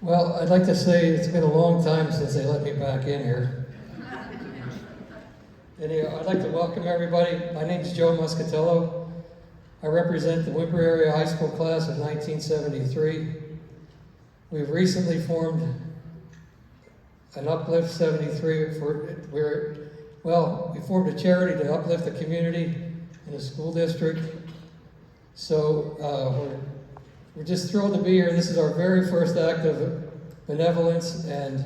Well, I'd like to say it's been a long time since they let me back in here. Anyway, I'd like to welcome everybody. My name is Joe Muscatello. I represent the Windber Area High School class of 1973. We've recently formed an UPLIFT 73 we formed a charity to uplift the community in the school district. So we're just thrilled to be here. This is our very first act of benevolence, and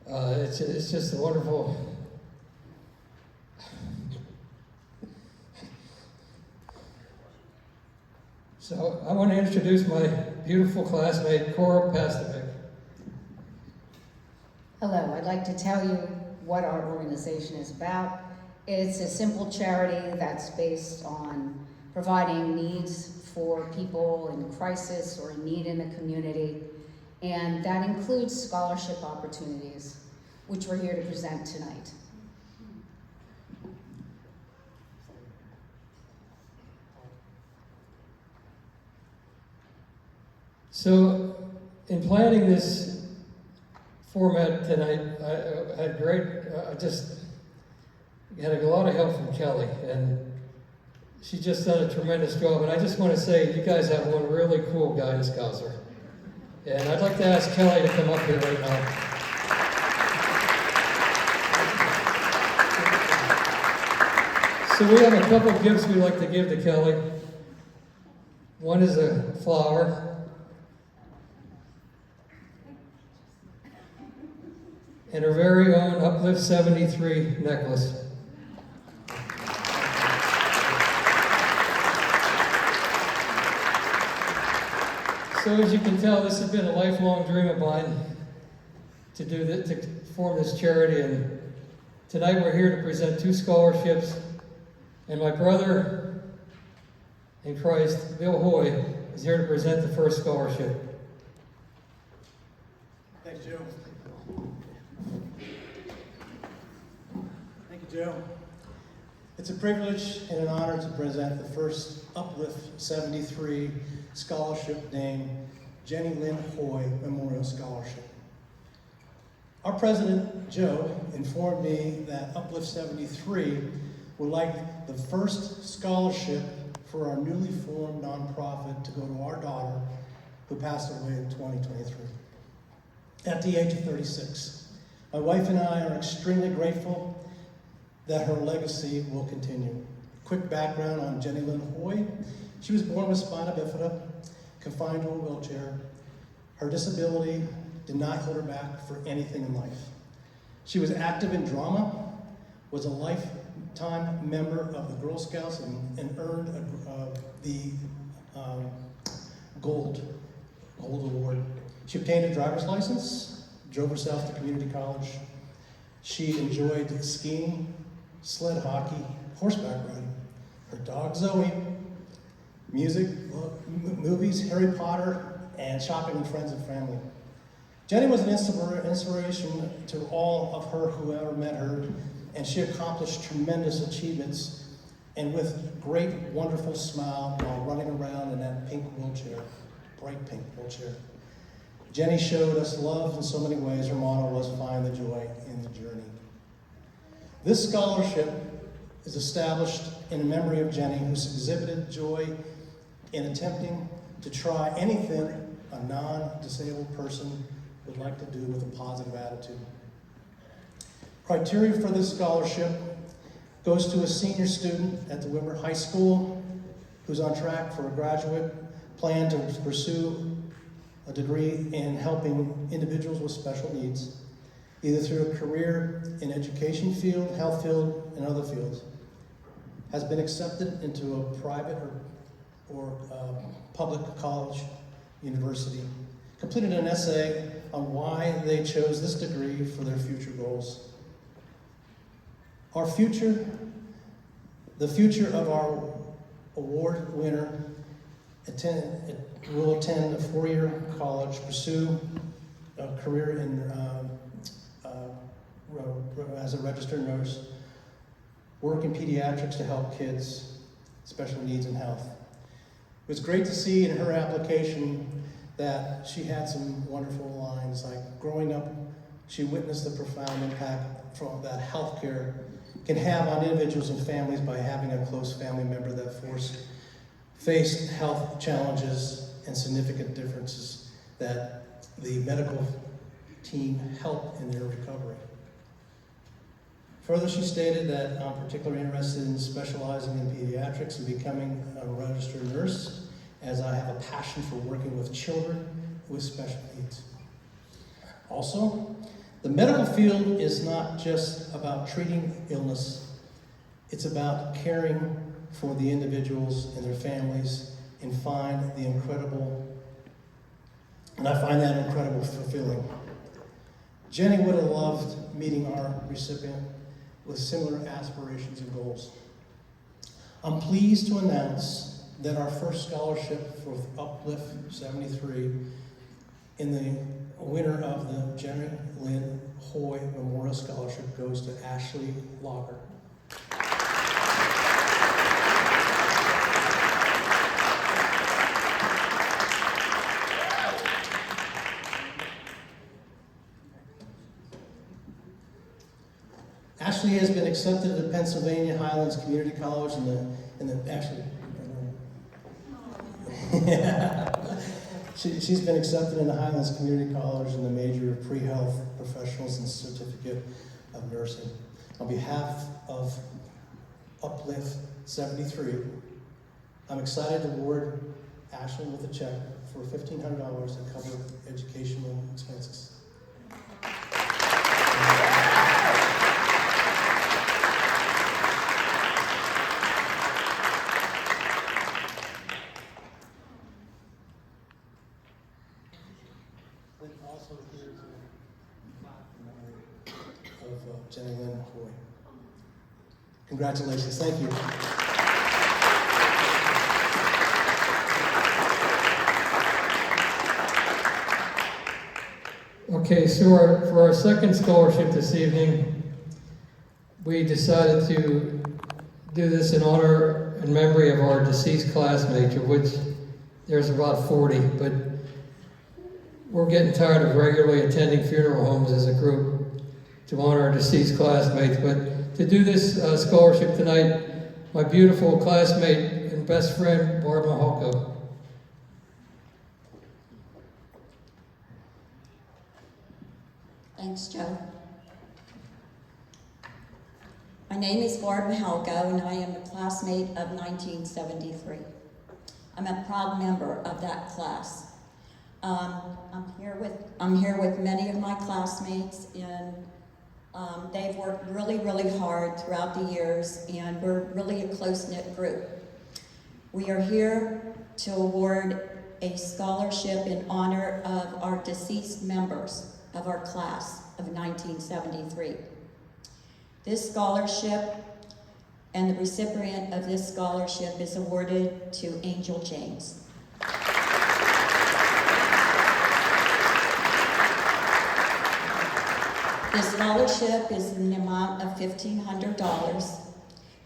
it's just a wonderful. So I want to introduce my beautiful classmate, Cora Pastovic. Hello, I'd like to tell you what our organization is about. It's a simple charity that's based on providing needs for people in crisis or in need in the community, and that includes scholarship opportunities, which we're here to present tonight. So, in planning this format tonight, I had a lot of help from Kelly, and she's just done a tremendous job. And I just want to say, you guys have one really cool guidance counselor. And I'd like to ask Kelly to come up here right now. So we have a couple of gifts we'd like to give to Kelly. One is a flower. And her very own UPLIFT 73 necklace. So as you can tell, this has been a lifelong dream of mine to form this charity, and tonight we're here to present 2 scholarships, and my brother in Christ, Bill Hoy, is here to present the first scholarship. Thanks, Joe. Thank you, Joe. It's a privilege and an honor to present the first UPLIFT 73 scholarship named Jenni Lynn Hoy Memorial Scholarship. Our president, Joe, informed me that UPLIFT 73 would like the first scholarship for our newly formed nonprofit to go to our daughter, who passed away in 2023 at the age of 36. My wife and I are extremely grateful that her legacy will continue. Quick background on Jenni Lynn Hoy. She was born with spina bifida, confined to a wheelchair. Her disability did not hold her back for anything in life. She was active in drama, was a lifetime member of the Girl Scouts, and earned the Gold Award. She obtained a driver's license, drove herself to community college. She enjoyed skiing, sled hockey, horseback riding. Her dog Zoe, music, movies, Harry Potter, and shopping with friends and family. Jenni was an inspiration to all of her who ever met her, and she accomplished tremendous achievements, and with great, wonderful smile while running around in that pink wheelchair, bright pink wheelchair. Jenni showed us love in so many ways. Her motto was, find the joy in the journey. This scholarship is established in memory of Jenni, who's exhibited joy in attempting to try anything a non-disabled person would like to do with a positive attitude. Criteria for this scholarship goes to a senior student at the Windber High School who's on track for a graduate plan to pursue a degree in helping individuals with special needs, either through a career in education field, health field, and other fields, has been accepted into a private or public college, university, completed an essay on why they chose this degree for their future goals. Our future, the future of our award winner, will attend a 4-year college, pursue a career as a registered nurse, work in pediatrics to help kids, special needs and health. It was great to see in her application that she had some wonderful lines, like growing up, she witnessed the profound impact that healthcare can have on individuals and families by having a close family member that faced health challenges and significant differences that the medical team helped in their recovery. Further, she stated that I'm particularly interested in specializing in pediatrics and becoming a registered nurse, as I have a passion for working with children with special needs. Also, the medical field is not just about treating illness, it's about caring for the individuals and their families and I find that incredible fulfilling. Jenni would have loved meeting our recipient with similar aspirations and goals. I'm pleased to announce that our first scholarship for UPLIFT 73 in the winner of the Jenni Lynn Hoy Memorial Scholarship goes to Ashlynn Locher. Ashley has been accepted to Pennsylvania Highlands Community College she's been accepted in the Highlands Community College in the major of pre-health professionals and certificate of nursing. On behalf of UPLIFT 73, I'm excited to award Ashlynn with a check for $1,500 to cover educational expenses. Also here is a plaque in memory of Jenni Lynn Hoy. Congratulations, thank you. Okay, so for our second scholarship this evening, we decided to do this in honor and memory of our deceased classmates, of which there's about 40, but we're getting tired of regularly attending funeral homes as a group to honor our deceased classmates. But to do this scholarship tonight, my beautiful classmate and best friend, Barb Mahalko. Thanks, Joe. My name is Barb Mahalko, and I am a classmate of 1973. I'm a proud member of that class. I'm here with many of my classmates, and they've worked really, really hard throughout the years, and we're really a close-knit group. We are here to award a scholarship in honor of our deceased members of our class of 1973. This scholarship and the recipient of this scholarship is awarded to Angel James. This scholarship is in the amount of $1,500,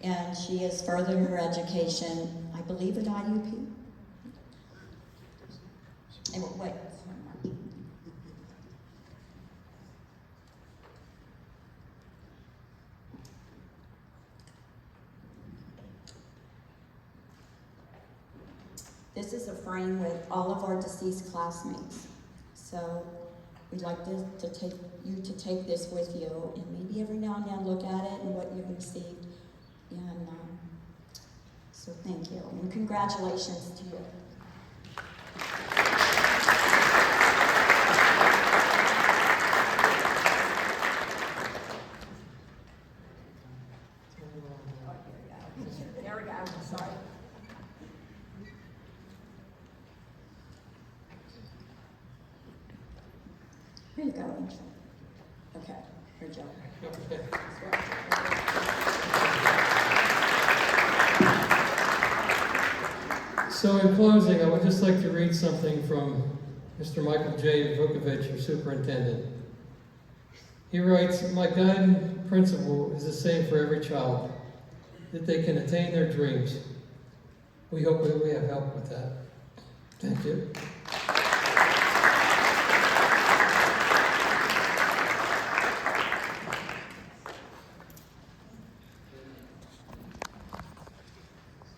and she is furthering her education, I believe, at IUP. And wait. This is a frame with all of our deceased classmates. So we'd like to take this with you, and maybe every now and then look at it and what you've received. And so thank you, and congratulations to you. There we go. Sorry. Here you go, Angel. Okay, here, Joe. So in closing, I would just like to read something from Mr. Michael J. Vukovich, your superintendent. He writes, "My guiding principle is the same for every child, that they can attain their dreams. We hope that we have help with that." Thank you.